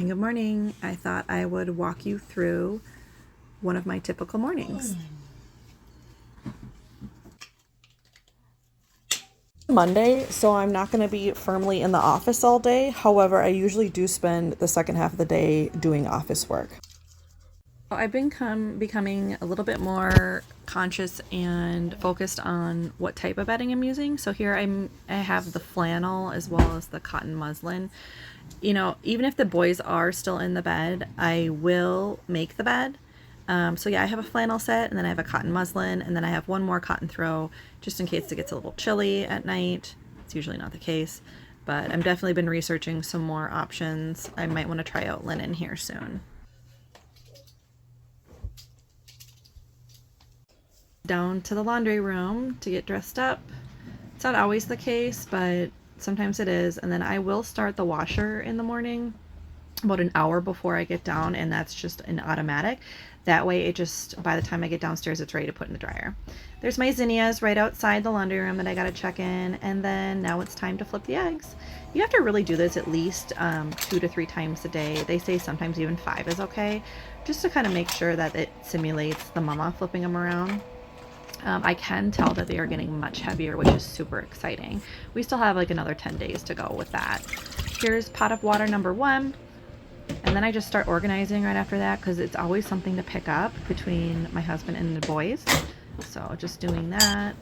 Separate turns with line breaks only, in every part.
Good morning. I thought I would walk you through one of my typical mornings. Monday, so I'm not going to be firmly in the office all day. However, I usually do spend the second half of the day doing office work. I've been becoming a little bit more conscious and focused on what type of bedding I'm using. So here I have the flannel as well as the cotton muslin. You know, even if the boys are still in the bed, I will make the bed. So yeah, I have a flannel set, and then I have a cotton muslin, and then I have one more cotton throw just in case it gets a little chilly at night. It's usually not the case, but I've definitely been researching some more options. I might want to try out linen here soon. Down to the laundry room to get dressed up. It's not always the case, but sometimes it is. And then I will start the washer in the morning about an hour before I get down, and that's just an automatic. That way it just, by the time I get downstairs, it's ready to put in the dryer. There's my zinnias right outside the laundry room that I gotta check in, and then now it's time to flip the eggs. You have to really do this at least 2 to 3 times a day. They say sometimes even 5 is okay, just to kind of make sure that it simulates the mama flipping them around. I can tell that they are getting much heavier, which is super exciting. We still have like another 10 days to go with that. Here's pot of water number 1. And then I just start organizing right after that, because it's always something to pick up between my husband and the boys. So just doing that.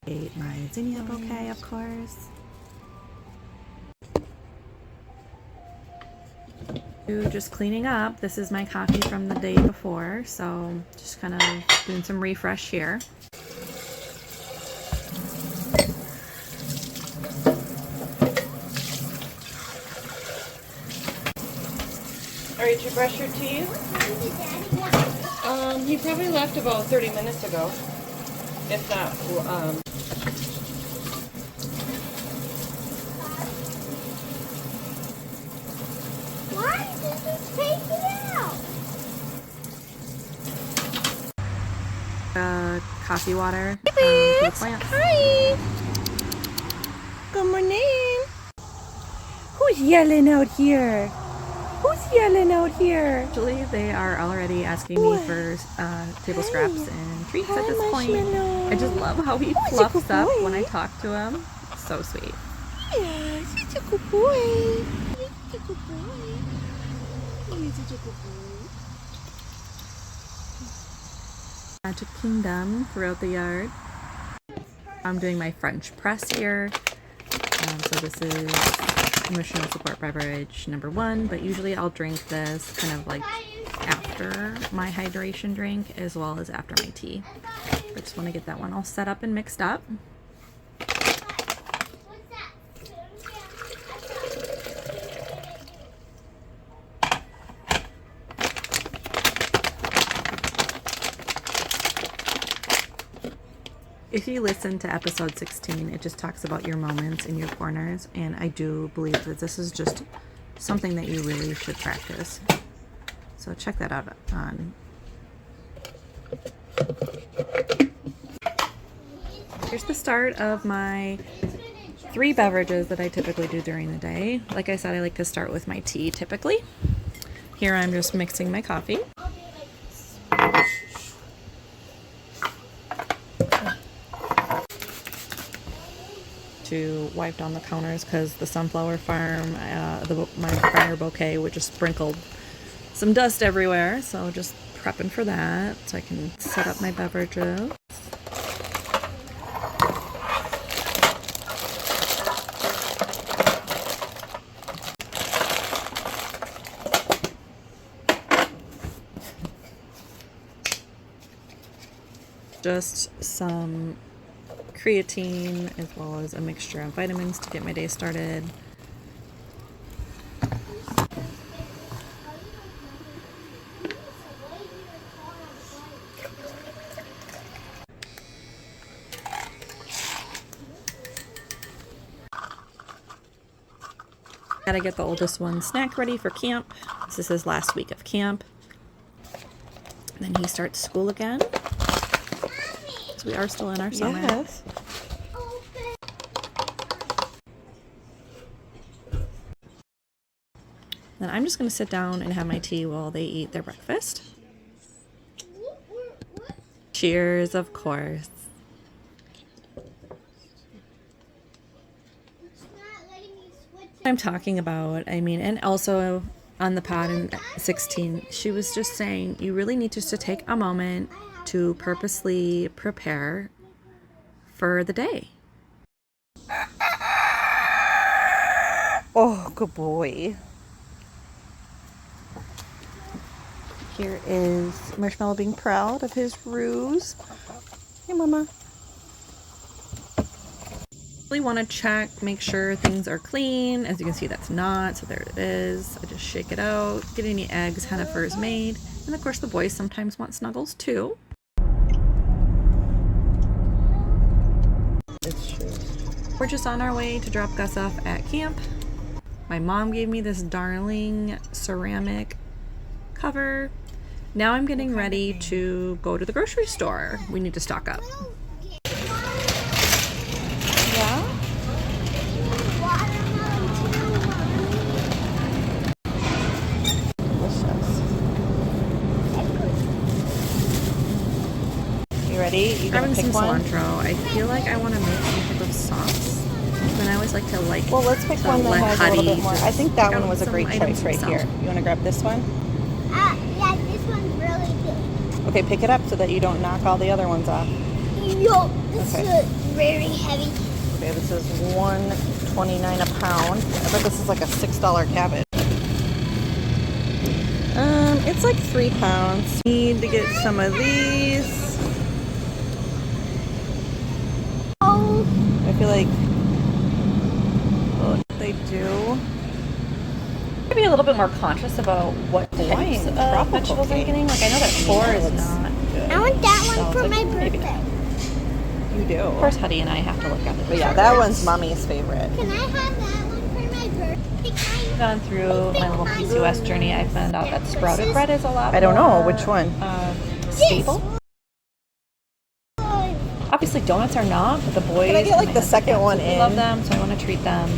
Ate my zinnia bouquet, of course. Just cleaning up. This is my coffee from the day before, so just kind of doing some refresh here. Alright, did you brush your teeth? He probably left about 30 minutes ago. If not,
Why did you take it out?
Coffee water for the plants.
Hi. Good morning. Who's yelling out here? Who's yelling out here?
Actually, they are already asking me for table scraps and treats at this point. I just love how he fluffs up when I talk to him. So sweet.
Yeah, he's a good boy. He's a good boy. He's a good boy.
Magic Kingdom throughout the yard. I'm doing my French press here. So this is emotional support beverage number 1, but usually I'll drink this kind of like after my hydration drink as well as after my tea. I just want to get that one all set up and mixed up. If you listen to episode 16, it just talks about your moments in your corners, and I do believe that this is just something that you really should practice. So check that out on. Here's the start of my 3 beverages that I typically do during the day. Like I said, I like to start with my tea typically. Here I'm just mixing my coffee. To wipe down the counters because the sunflower farm, my fire bouquet would just sprinkled some dust everywhere. So just prepping for that so I can set up my beverages. Just some creatine as well as a mixture of vitamins to get my day started. Gotta get the oldest one snack ready for camp. This is his last week of camp. And then he starts school again. So we are still in our summer.
Yes.
Then I'm just going to sit down and have my tea while they eat their breakfast. Cheers, of course. I'm talking about, I mean, and also on the pod in 16, she was just saying you really need just to take a moment to purposely prepare for the day.
Oh, good boy.
Here is Marshmallow being proud of his ruse.
Hey, Mama.
Really want to check, make sure things are clean. As you can see, that's not, so there it is. I just shake it out, get any eggs Hennifer is made. And of course the boys sometimes want snuggles too.
It's true.
We're just on our way to drop Gus off at camp. My mom gave me this darling ceramic cover. Now I'm getting ready to go to the grocery store. We need to stock up.
Yeah? Delicious. You ready? You gonna
Grabbing
pick
some
one?
cilantro. I feel like I want to make some type of sauce. And I always like to
Well, let's pick
so
one that
let
has a little
Huddy
bit more. I
just
think that
pick
one
out
was a
some
great
items
choice right
himself.
here. You want to grab this one?
Yeah, this one's really good.
Okay, pick it up so that you don't knock all the other ones off.
Yo, this
Okay.
is very heavy.
Okay, this is $1.29 a pound. I bet this is like a $6 cabbage. It's like 3 pounds. Need to get some of these.
Oh,
I feel like they do.
Be a little bit more conscious about what
Hawaiian
types of
tropical
vegetables I'm
cake.
getting. Like I know that 4 is
It's
not good.
I want that one
So
for
it's
my
like, maybe
birthday.
You do.
Of course, Huddy and I have to look at it.
But yeah, that one's mommy's favorite.
Can I have that one for my birthday?
Gone through my little PCOS journey, I found out that sprouted bread is a lot
I don't know
more,
which one.
Stable. Obviously, donuts are not, but the boys.
Can I get,
and
like,
my
the
husband
second one
absolutely love
in?
them, so I want to treat them.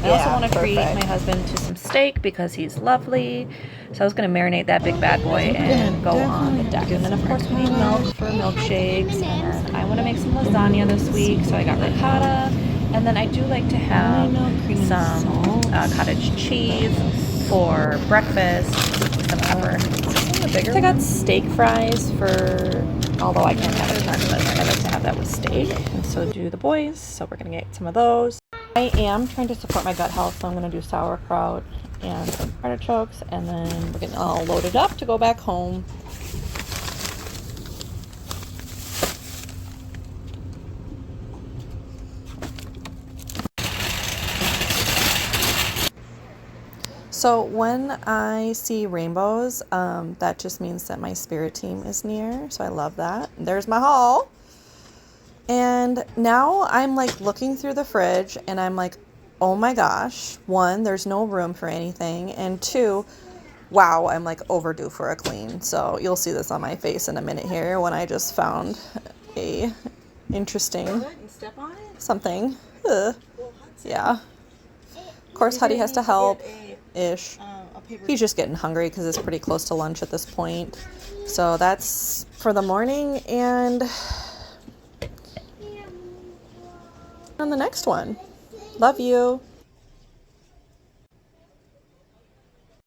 I also
Yeah,
want to treat
perfect.
my husband to some steak because he's lovely. So I was going to marinate that big bad boy and go on the deck. And then, of course, we need milk for milkshakes. And then I want to make some lasagna this week, so I got ricotta. And then I do like to have some cottage cheese for breakfast, some pepper. I got steak fries for, although I can't have it at times, but I like to have that with steak, and so do the boys, so we're going to get some of those. I am trying to support my gut health, so I'm going to do sauerkraut and some artichokes, and then we're getting all loaded up to go back home. So when I see rainbows, that just means that my spirit team is near. So I love that. There's my haul. And now I'm like looking through the fridge and I'm like, oh my gosh, 1, there's no room for anything. And 2, wow, I'm like overdue for a clean. So you'll see this on my face in a minute here when I just found a interesting something. Ugh. Yeah. Of course, Huddy has to help. Ish. He's just getting hungry because it's pretty close to lunch at this point. So that's for the morning, and on the next one. Love you.